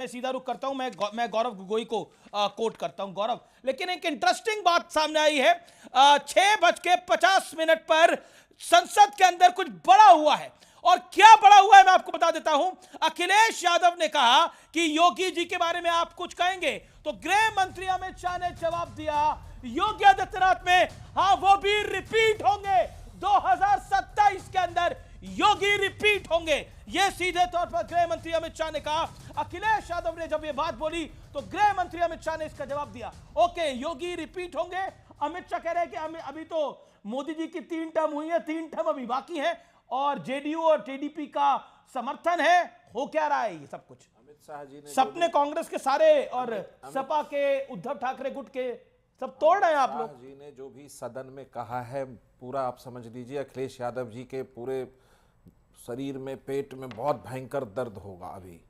मैं सीधा रुख करता हूं, मैं गौरव गोगोई को कोट करता हूं। गौरव, लेकिन एक इंटरेस्टिंग बात सामने आई है। 6:50 पर संसद के अंदर कुछ बड़ा हुआ है, और क्या बड़ा हुआ है मैं आपको बता देता हूं। अखिलेश यादव ने कहा कि योगी जी के बारे में आप कुछ कहेंगे, तो गृह मंत्री अमित शाह ने जवाब दिया योगी आदित्यनाथ में, हाँ वो भी रिपीट होंगे 2027 के अंदर, योगी रिपीट होंगे। यह सीधे तौर पर गृह मंत्री अमित शाह ने कहा। अखिलेश यादव ने जब यह बात बोली तो गृह मंत्री अमित शाह ने इसका जवाब दिया, ओके योगी रिपीट होंगे। अमित शाह कह रहे हैं कि अभी तो मोदी जी की 3 टर्म हुई है, 3 टर्म अभी बाकी है, और जेडीयू और टीडीपी का समर्थन है। हो क्या रहा है ये सब कुछ? अमित शाह जी ने सपने कांग्रेस के सारे और सपा के, उद्धव ठाकरे गुट के सब तोड़ रहे हैं आप लोग। जी ने जो भी सदन में कहा है पूरा आप समझ लीजिए, अखिलेश यादव जी के पूरे शरीर में, पेट में बहुत भयंकर दर्द होगा अभी।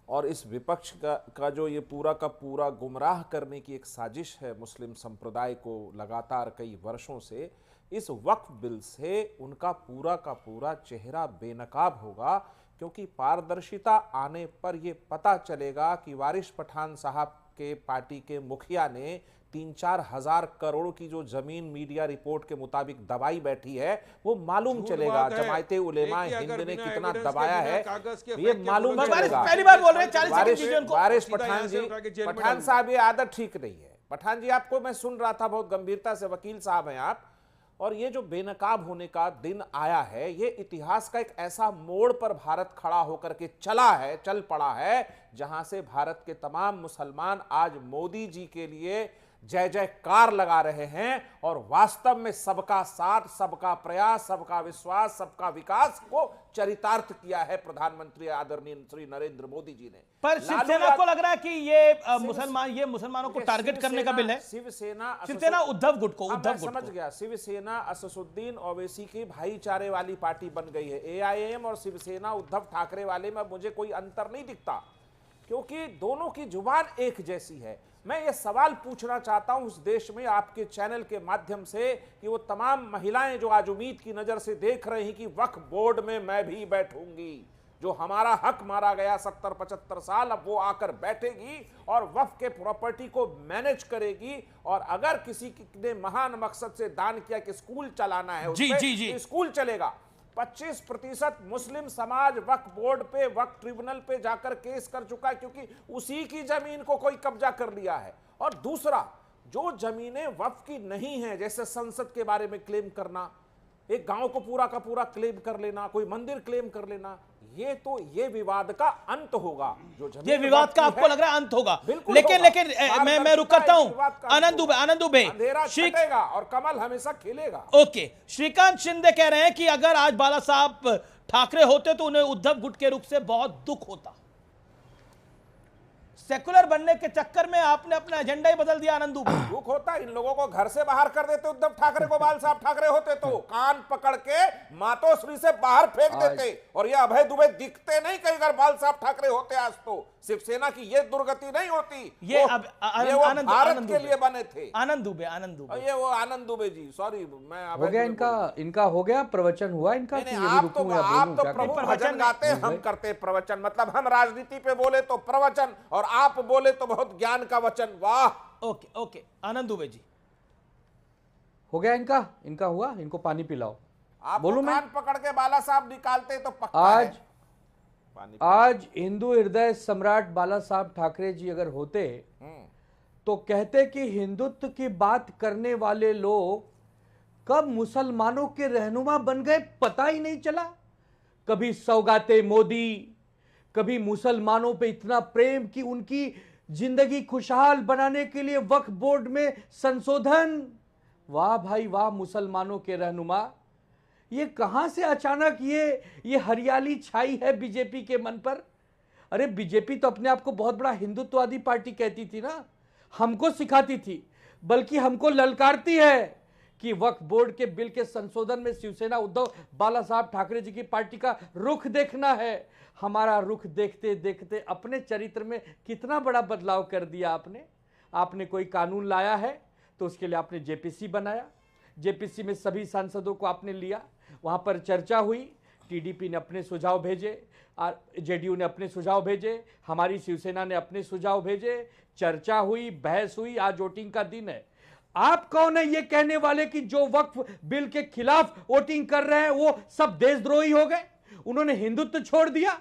और इस विपक्ष का जो ये पूरा का पूरा गुमराह करने की एक साजिश है मुस्लिम संप्रदाय को लगातार कई वर्षों से, इस वक्फ बिल से उनका पूरा का पूरा चेहरा बेनकाब होगा। क्योंकि पारदर्शिता आने पर ये पता चलेगा कि वारिस पठान साहब के पार्टी के मुखिया ने 3-4 हजार करोड़ की जो जमीन मीडिया रिपोर्ट के मुताबिक दबाई बैठी है, वो मालूम चलेगा। जमायते उलेमा हिंद ने कितना दबाया है ये मालूम चलेगा। पहली बार बोल रहे हैं 40 वारिस पठान जी, पठान साहब ये आदत ठीक नहीं है। पठान जी आपको मैं सुन रहा था बहुत गंभीरता से, वकील साहब हैं आप, और ये जो बेनकाब होने का दिन आया है, ये इतिहास का एक ऐसा मोड़ पर भारत खड़ा होकर के चल पड़ा है, जहां से भारत के तमाम मुसलमान आज मोदी जी के लिए जय जयकार लगा रहे हैं। और वास्तव में सबका साथ, सबका प्रयास, सबका विश्वास, सबका विकास को चरितार्थ किया है प्रधानमंत्री आदरणीय श्री नरेंद्र मोदी जी ने। पर शिवसेना को लग रहा है कि ये मुसलमानों को टारगेट करने का बिल है। शिवसेना उद्धव गुट को, समझ गया, शिवसेना असदुद्दीन ओवैसी की भाईचारे वाली पार्टी बन गई है। एआईएम और शिवसेना उद्धव ठाकरे वाले में मुझे कोई अंतर नहीं दिखता, क्योंकि दोनों की जुबान एक जैसी है। मैं ये सवाल पूछना चाहता हूं उस देश में आपके चैनल के माध्यम से कि वो तमाम महिलाएं जो आज उम्मीद की नजर से देख रही हैं कि वक्फ बोर्ड में मैं भी बैठूंगी, जो हमारा हक मारा गया 70-75 साल, अब वो आकर बैठेगी और वक्फ के प्रॉपर्टी को मैनेज करेगी। और अगर किसी ने महान मकसद से दान किया कि स्कूल चलाना है, उसपे स्कूल चलेगा। 25% मुस्लिम समाज वक्फ बोर्ड पे, वक्फ ट्रिब्यूनल पे जाकर केस कर चुका है, क्योंकि उसी की जमीन को कोई कब्जा कर लिया है। और दूसरा, जो जमीनें वक्फ की नहीं है, जैसे संसद के बारे में क्लेम करना, एक गांव को पूरा का पूरा क्लेम कर लेना, कोई मंदिर क्लेम कर लेना, ये विवाद का अंत होगा। ये विवाद का आपको लग रहा है अंत होगा? लेकिन मैं रुक करता हूं। आनंद दुबे, छिपेगा और कमल हमेशा खिलेगा। ओके, श्रीकांत शिंदे कह रहे हैं कि अगर आज बाला साहब ठाकरे होते तो उन्हें उद्धव गुट के रुख से बहुत दुख होता। सेकुलर बनने के चक्कर में आपने अपना एजेंडा ही बदल दिया। आनंद दुबे, दुख होता, इन लोगों को घर से बाहर कर देते उद्धव ठाकरे को, बाल साहब ठाकरे होते तो कान पकड़ के मातोश्री से बाहर फेंक देते। और ये अभय दुबे दिखते नहीं कहीं, अगर बाल साहब ठाकरे होते आज तो शिवसेना की ये दुर्गति नहीं होती। ये भारत के लिए बने थे। आनंद दुबे, ये वो आनंद दुबे जी, सॉरी मैं हो गया इनका हो गया, प्रवचन हुआ इनका। आप तो प्रभु भजन गाते, हम करते प्रवचन, मतलब हम राजनीति पे बोले तो प्रवचन और आप बोले तो बहुत ज्ञान का वचन। वाह। ओके, आनंद दुबे जी, हो गया इनका हुआ, इनको पानी पिलाओ। आप बोलूं मैं पकड़ के बाला साहब निकालते तो पक्का आज हिंदू हृदय सम्राट बाला साहब ठाकरे जी अगर होते तो कहते कि हिंदुत्व की बात करने वाले लोग कब मुसलमानों के रहनुमा बन गए पता ही नहीं चला। कभी सौगाते मोदी, कभी मुसलमानों पे इतना प्रेम कि उनकी जिंदगी खुशहाल बनाने के लिए वक्फ बोर्ड में संशोधन। वाह भाई वाह, मुसलमानों के रहनुमा। ये कहां से अचानक ये हरियाली छाई है बीजेपी के मन पर? अरे बीजेपी तो अपने आप को बहुत बड़ा हिंदुत्ववादी पार्टी कहती थी ना, हमको सिखाती थी, बल्कि हमको ललकारती है कि वक्फ बोर्ड के बिल के संशोधन में शिवसेना उद्धव बाला साहब ठाकरे जी की पार्टी का रुख देखना है। हमारा रुख देखते देखते अपने चरित्र में कितना बड़ा बदलाव कर दिया आपने कोई कानून लाया है तो उसके लिए आपने जेपीसी बनाया, जेपीसी में सभी सांसदों को आपने लिया, वहां पर चर्चा हुई, टीडीपी ने अपने सुझाव भेजे, जेडीयू ने अपने सुझाव भेजे, हमारी शिवसेना ने अपने सुझाव भेजे, चर्चा हुई, बहस हुई, आज वोटिंग का दिन है। आप कौन है ये कहने वाले कि जो वक्फ बिल के खिलाफ वोटिंग कर रहे हैं वो सब देशद्रोही हो गए, उन्होंने हिंदुत्व छोड़ दिया?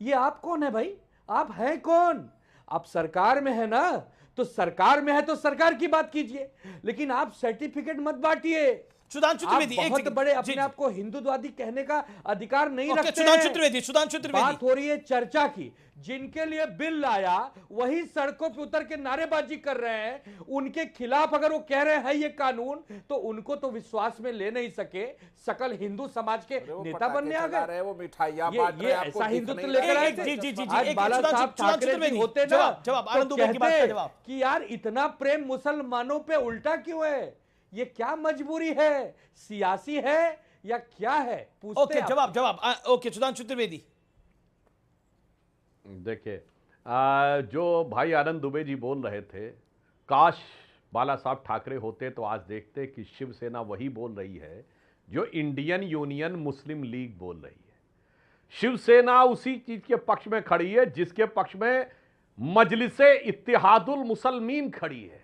ये आप कौन है भाई? आप हैं कौन? आप सरकार में है ना, तो सरकार में है तो सरकार की बात कीजिए, लेकिन आप सर्टिफिकेट मत बांटिए। सुधांशु त्रिवेदी, आप बहुत बड़े अपने आप को हिंदुत्ववादी कहने का अधिकार नहीं रखते हैं। सुधांशु त्रिवेदी, बात हो रही है चर्चा की। जिनके लिए बिल लाया वही सड़कों पे उतर के नारेबाजी कर रहे हैं, उनके खिलाफ अगर वो कह रहे हैं ये कानून, तो उनको तो विश्वास में ले नहीं सके, सकल हिंदू समाज के नेता बनने आ गए। वो मिठाइयां बांट ये रहे हैं, आपको ऐसा दिख हिंदुत्व नहीं लेकर रहा है। आए थे। जी, आज बाला साहब ठाकरे जी होते ना, जवाब, तो आनंद दुबे की बात का कहते जवाब। कि यार इतना प्रेम मुसलमानों पे उल्टा क्यों है? ये क्या मजबूरी है? सियासी है या क्या है? पूछते ओके, आप। जवाब। ओके, सुधांशु त्रिवेदी। देखिए, जो भाई आनंद दुबे जी बोल रहे थे, काश बाला साहब ठाकरे होते तो आज देखते कि शिवसेना वही बोल रही है जो इंडियन यूनियन मुस्लिम लीग बोल रही है। शिवसेना उसी चीज के पक्ष में खड़ी है जिसके पक्ष में मजलिसे इत्तेहादुल मुसलमीन खड़ी है।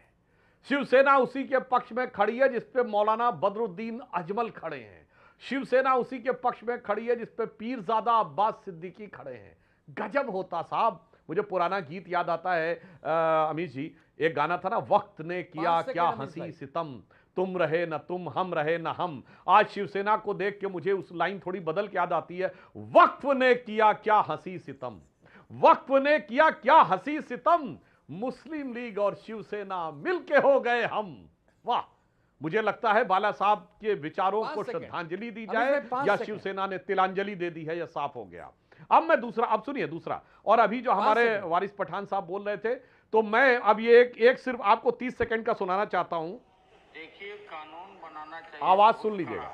शिवसेना उसी के पक्ष में खड़ी है जिस पे मौलाना बदरुद्दीन अजमल खड़े हैं। शिवसेना उसी के पक्ष में खड़ी है जिस पे पीरजादा अब्बास सिद्दीकी खड़े हैं। गजब होता साहब। मुझे पुराना गीत याद आता है, अमीश जी, एक गाना था ना, वक्त ने किया क्या हंसी सितम, तुम रहे न तुम, हम रहे न हम। आज शिवसेना को देख के मुझे उस लाइन थोड़ी बदल के याद आती है, वक्फ ने किया क्या हंसी सितम, वक्फ ने किया क्या हंसी सितम, मुस्लिम लीग और शिवसेना मिलके हो गए हम। वाह, मुझे लगता है बाला साहब के विचारों को श्रद्धांजलि दी जाए या शिवसेना ने तिलांजलि दे दी है, यह साफ हो गया। अब मैं दूसरा, अब सुनिए दूसरा, और अभी जो हमारे वारिस पठान साहब बोल रहे थे, तो मैं अब ये एक सिर्फ आपको 30 सेकंड का सुनाना चाहता हूं। देखिए, कानून बनाना चाहिए, आवाज सुन लीजिएगा।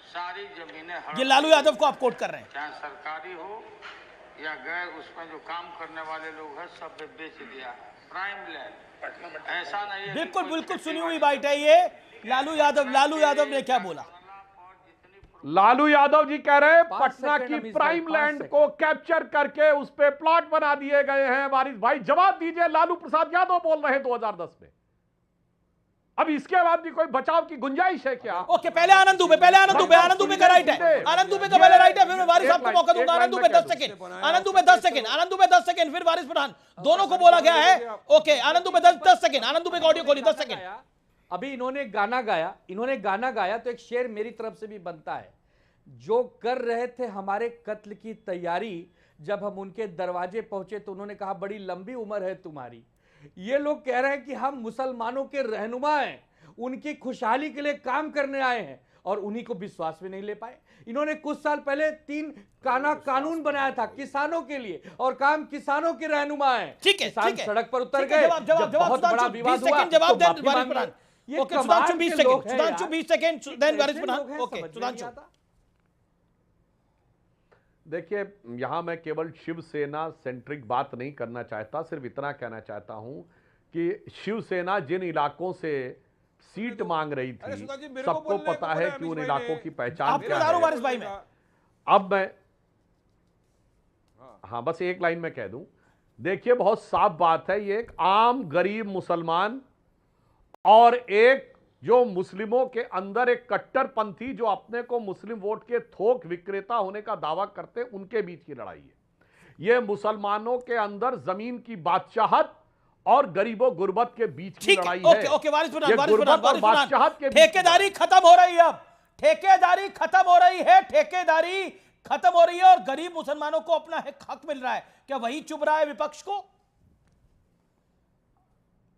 सारी जमीनें ये लालू यादव को आप कोट कर रहे हैं, चाहे सरकारी हो या गैर, उसमें जो काम करने वाले लोग हैं सब बेच दिया, प्राइम लैंड। ऐसा नहीं है। बिल्कुल सुनी हुई बात है ये। लालू यादव ने क्या बोला? लालू यादव जी कह रहे हैं पटना की प्राइम लैंड को कैप्चर करके उस पे प्लॉट बना दिए गए हैं। वारिस भाई जवाब दीजिए, लालू प्रसाद यादव बोल रहे हैं 2010 में। अब इसके बाद भी कोई बचाव की गुंजाइश है क्या? ओके, पहले आनंद दुबे का राइट है, आनंद दुबे का पहले राइट है, फिर वारिस साहब को मौका दूंगा। आनंद दुबे 10 सेकंड, आनंद दुबे 10 सेकंड, फिर वारिस पठान, दोनों को बोला गया है। ओके, आनंद दुबे 10 सेकंड, आनंद दुबे का ऑडियो खोलिए 10 सेकंड। अभी इन्होंने गाना गाया, तो एक शेर मेरी तरफ से भी बनता है। जो कर रहे थे हमारे कत्ल की तैयारी, जब हम उनके दरवाजे पहुंचे तो उन्होंने कहा बड़ी लंबी उम्र है तुम्हारी। ये लोग कह रहे हैं कि हम मुसलमानों के रहनुमा हैं, उनकी खुशहाली के लिए काम करने आए हैं, और उन्हीं को विश्वास में नहीं ले पाए। इन्होंने कुछ साल पहले 3 कानून बनाया था किसानों के लिए, और काम किसानों के रहनुमा हैं। किसान सड़क पर उतर गए, बहुत बड़ा विवाद हुआ। सुधांशु 20 सेकंड, देन वारिस पठान। ओके, सुधांशु। देखिए, यहां मैं केवल शिवसेना सेंट्रिक बात नहीं करना चाहता, सिर्फ इतना कहना चाहता हूं कि शिवसेना जिन इलाकों से सीट मांग रही थी, सबको पता है कि उन इलाकों की पहचान क्या है। वारिस भाई में अब मैं हाँ बस एक लाइन में कह दूं, देखिए बहुत साफ बात है, ये एक आम गरीब मुसलमान और एक जो मुस्लिमों के अंदर एक कट्टरपंथी जो अपने को मुस्लिम वोट के थोक विक्रेता होने का दावा करते, उनके बीच की लड़ाई है। यह मुसलमानों के अंदर जमीन की बादशाहत और गरीबों गुर्बत के बीच की लड़ाई है। ओके, वारिस बादशाहत के ठेकेदारी खत्म हो रही है, अब ठेकेदारी खत्म हो रही है, ठेकेदारी खत्म हो रही है, और गरीब मुसलमानों को अपना हक मिल रहा है। क्या वही चुभ रहा है विपक्ष को?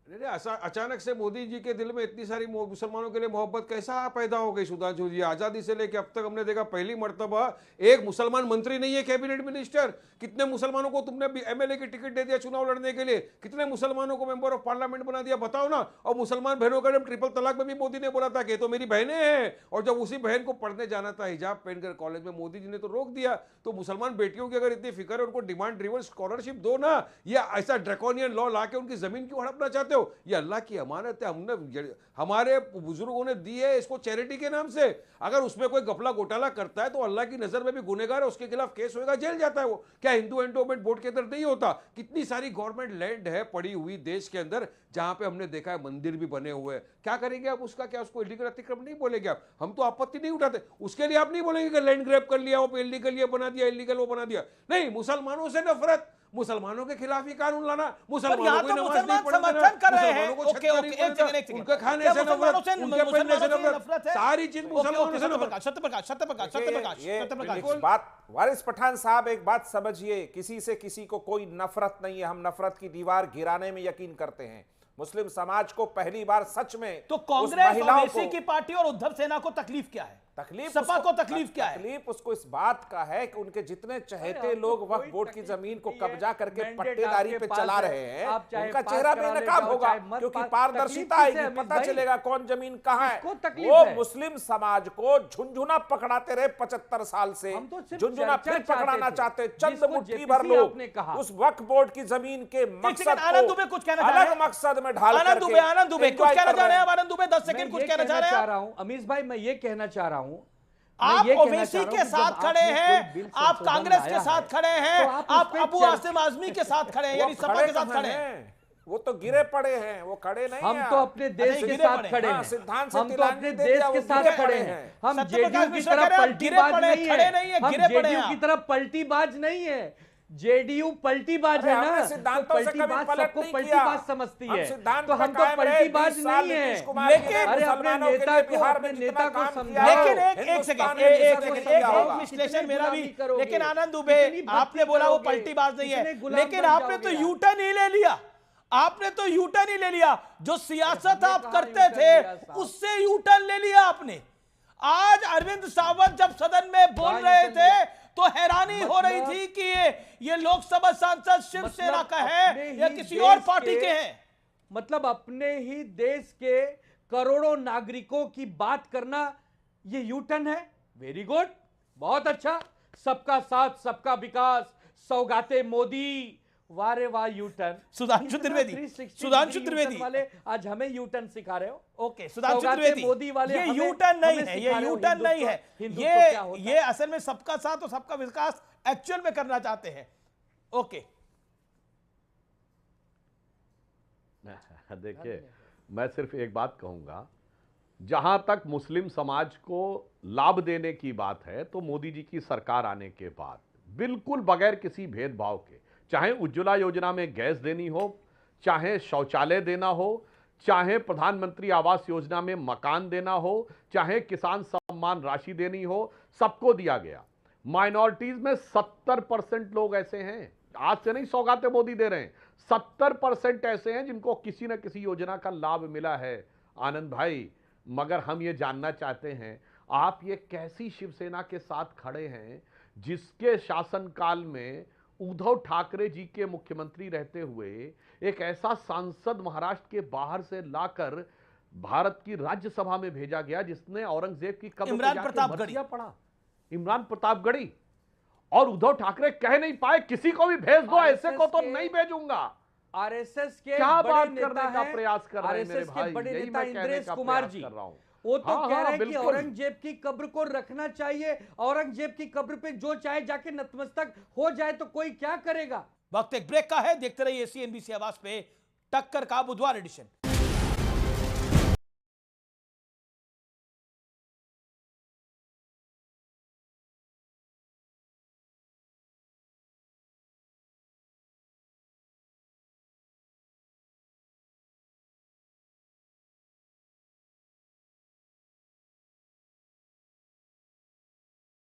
अचानक से मोदी जी के दिल में इतनी सारी मुसलमानों के लिए मोहब्बत कैसा पैदा हो गई सुधांशु जी? आजादी से लेकर अब तक हमने देखा पहली मर्तबा एक मुसलमान मंत्री नहीं है कैबिनेट मिनिस्टर। कितने मुसलमानों को तुमने एमएलए की टिकट दे दिया चुनाव लड़ने के लिए, कितने मुसलमानों को मेंबर ऑफ पार्लियामेंट बना दिया, बताओ ना। और मुसलमान बहनों का जब ट्रिपल तलाक में भी मोदी ने बोला था कि तो मेरी बहनें हैं, और जब उसी बहन को पढ़ने जाना था हिजाब पहनकर कॉलेज में, मोदी जी ने तो रोक दिया। तो मुसलमान बेटियों की अगर इतनी फिक्र है, उनको डिमांड ड्रिवन स्कॉलरशिप दो ना, या ऐसा ड्रैकोनियन लॉ ला के उनकी जमीन क्यों हड़पना चाहते हो? हो? ये अल्लाह की अमानत है, हमने हमारे बुजुर्गों ने दी है इसको चैरिटी के नाम से। अगर उसमें कोई घपला घोटाला करता है तो अल्लाह की नजर में भी गुनहगार है, उसके खिलाफ केस होगा, जेल जाता है वो। क्या हिंदू एंडोमेंट बोर्ड के अंदर नहीं होता? कितनी सारी गवर्नमेंट लैंड है पड़ी हुई देश के अंदर जहां पे हमने देखा है मंदिर भी बने हुए हैं। क्या करेंगे आप उसका? क्या उसको इलीगल अतिक्रमण नहीं बोलेंगे आप? हम तो आपत्ति नहीं उठाते उसके लिए। आप नहीं बोलेंगे कि लैंड ग्रैब कर लिया, वो इलीगल ये बना दिया, इलीगल वो बना दिया। नहीं, मुसलमानों से नफरत, मुसलमानों के खिलाफ ही कानून लाना, मुसलमानों को नमाज नहीं पढ़ने देना, समर्थन कर रहे हैं। मुसलमानों को ओके, छत ओके, नहीं एक पढ़ने सेकंड, देना, एक सेकंड। उनके खाने क्या से मुसलमानों नफरत, से- उनके पहनने से मुसलमानों नफरत, है? सारी चीज मुसलमानों से नफरत। सत्यप्रकाश एक बात वारिस पठान साहब, एक बात समझिए, किसी से किसी को कोई नफरत नहीं है। हम नफरत की दीवार गिराने में यकीन करते हैं। मुस्लिम समाज को पहली बार सच में तो उस कांग्रेस महिलाओं ओवैसी को की पार्टी और उद्धव सेना को तकलीफ क्या है? तकलीफ सपा उसको- को तकलीफ क्या है? तकलीफ उसको इस बात का है कि उनके जितने चहेते हमको लोग कोई वक्फ बोर्ड की तकलीफ जमीन को नहीं है। कब्जा करके मैंडेट पट्टेदारी आपके पे पास चला है। रहे हैं, आप चाहे उनका पास चेहरा करा ले बेनकाब जाओ, होगा, चाहे मत क्योंकि पास। पारदर्शिता तकलीफ किसे आएगी, है पता अमित भाई? चलेगा कौन जमीन कहाँ किसको है। तकलीफ वो है? मुस्लिम समाज को झुंझुना पकड़ाते रहे 75 साल से, हम तो सिर्फ झुंझुना चर्चा फिर पकड़ाना चाहते थे। चाहते। चंद जिसको मुट्ठी भर JPC लोग आपने कहा। उस वक्फ बोर्ड की जमीन के मकसद आनंद दुबे कुछ कहना चाह रहे अलग हैं? मकसद में ढाल आनंद दुबे, आनंद दुबे कुछ enjoy कहना कर चाह रहे हैं? हैं। आनंद दुबे 10 मैं सेकंड कुछ ये कहना चाह कहना रहे चाह हैं? रहा हूं अमीश भाई, मैं ये कहना चाह रहा हूं, आप मैं ये कहना ओवैसी चाह रहा हूं के कि साथ जब खड़े आपने हैं, कोई बिल आप संशोधन कांग्रेस के लाया साथ है, खड़े हैं, तो आप आप उस पे अबू चर्चा- आसिम आजमी के साथ खड़े हैं, वो यानी सपा खड़े के साथ कहाँ खड़े हैं। हैं? वो तो गिरे पड़े हैं, वो खड़े नहीं हम हैं। तो अपने देश अच्छा, के गिरे साथ पड़े। खड़े हाँ, हैं, सिद्धांत से हम तो तिलांजलि अपने दे देश दिया, के वो साथ गिरे खड़े पड़े हैं। हैं। हम सत्यप्रकाश जेडीयू की मिश्रा कह तरफ रहे हैं, पलटीबाज गिरे पड़े हैं, नहीं खड़े नहीं है, है, हम गिरे पड़े जेडीयू हैं की आप। तरफ पलटीबाज नहीं है। जेडीयू पलटीबाज अरे है हमने ना, सिद्धांतों से कभी पलटीबाज पलट सबको नहीं पलटीबाज किया। समझती हम है, सिद्धांत तो पे हम तो कायम रहे। पलटीबाज 20 साल नहीं है। नीतीश कुमार लेकिन- जी ने अरे अपने मुसलमानों के नेता लिए को, बिहार अपने में नेता जितना को काम समझाओ। किया है, लेकिन एक हिंदुस्तान सेकंड, में किसी एक ने नहीं सेकंड, किया होगा। विश्लेषण मेरा भी, कितनी गुलामी लेकिन करोगे? आनंद दुबे, कितनी भक्ति आपने बोला वो करोगे? पलटीबाज नहीं है, कितने गुलाम लेकिन बन आपने तो जाओगे आप? यूटर्न ही ले लिया। आपने तो यूटर्न ही ले लिया। जो सियासत हमने आप कहाँ करते यूटर्न थे लिया साहब? उससे यूटर्न ले लिया आपने। आज अरविंद सावंत जब सदन में बोल कहाँ रहे यूटर्न थे लिया? तो हैरानी हो रही मतलब- थी कि ये लोकसभा सांसद शिवसेना मतलब का अपने है या ही किसी देश और पार्टी के हैं। मतलब अपने ही देश के करोड़ों नागरिकों की बात करना ये यूटर्न है। वेरी गुड, बहुत अच्छा। सबका साथ सबका विकास, सौगाते मोदी, वारे वाह U turn. Sudhanshu Trivedi, 360 Sudhanshu degree Trivedi U turn वाले आज हमें यूटर्न सिखा रहे हो। ओके, सुधांशु सौगाते त्रिवेदी, मोदी वाले ये हमें- यूटर्न नहीं हमें है, सिखा ये रहे हो यूटर्न नहीं है, हिंदुत्व ये क्या होता ये असल में सबका साथ और सबका विकास एक्चुअल में करना चाहते हैं। ओके, देखिए, मैं सिर्फ एक बात कहूंगा, जहां तक मुस्लिम समाज को लाभ देने की बात है तो मोदी जी की सरकार आने के बाद बिल्कुल बगैर किसी भेदभाव के, चाहे उज्ज्वला योजना में गैस देनी हो, चाहे शौचालय देना हो, चाहे प्रधानमंत्री आवास योजना में मकान देना हो, चाहे किसान सम्मान राशि देनी हो, सबको दिया गया। माइनॉरिटीज में 70% लोग ऐसे हैं, आज से नहीं सौगाते मोदी दे रहे हैं, 70% ऐसे हैं जिनको किसी न किसी योजना का लाभ मिला है। आनंद भाई, मगर हम ये जानना चाहते हैं, आप ये कैसी शिवसेना के साथ खड़े हैं जिसके शासनकाल में उद्धव ठाकरे जी के मुख्यमंत्री रहते हुए एक ऐसा सांसद महाराष्ट्र के बाहर से लाकर भारत की राज्यसभा में भेजा गया जिसने औरंगजेब की कब्र पे इमरान जाके प्रतापगढ़ी। मरसिया पढ़ा, इमरान प्रतापगढ़ी। और उद्धव ठाकरे कह नहीं पाए किसी को भी भेज दो, ऐसे को तो RSS नहीं भेजूंगा। आरएसएस के क्या बड़े बात नेता करने का हैं, प्रयास कर रहे हैं मेरे RSS के भाई, बड़े यही नेता मैं कहने इंद्रेश का कुमार प्रयास जी, कर रहा हूं। वो तो हाँ, कह हाँ, रहे हैं कि बिल्कुल। औरंगजेब की कब्र को रखना चाहिए, औरंगजेब की कब्र पे जो चाहे जाके नतमस्तक हो जाए तो कोई क्या करेगा। वक्त एक ब्रेक का है, देखते रहिए CNBC आवाज पे टक्कर का बुधवार एडिशन।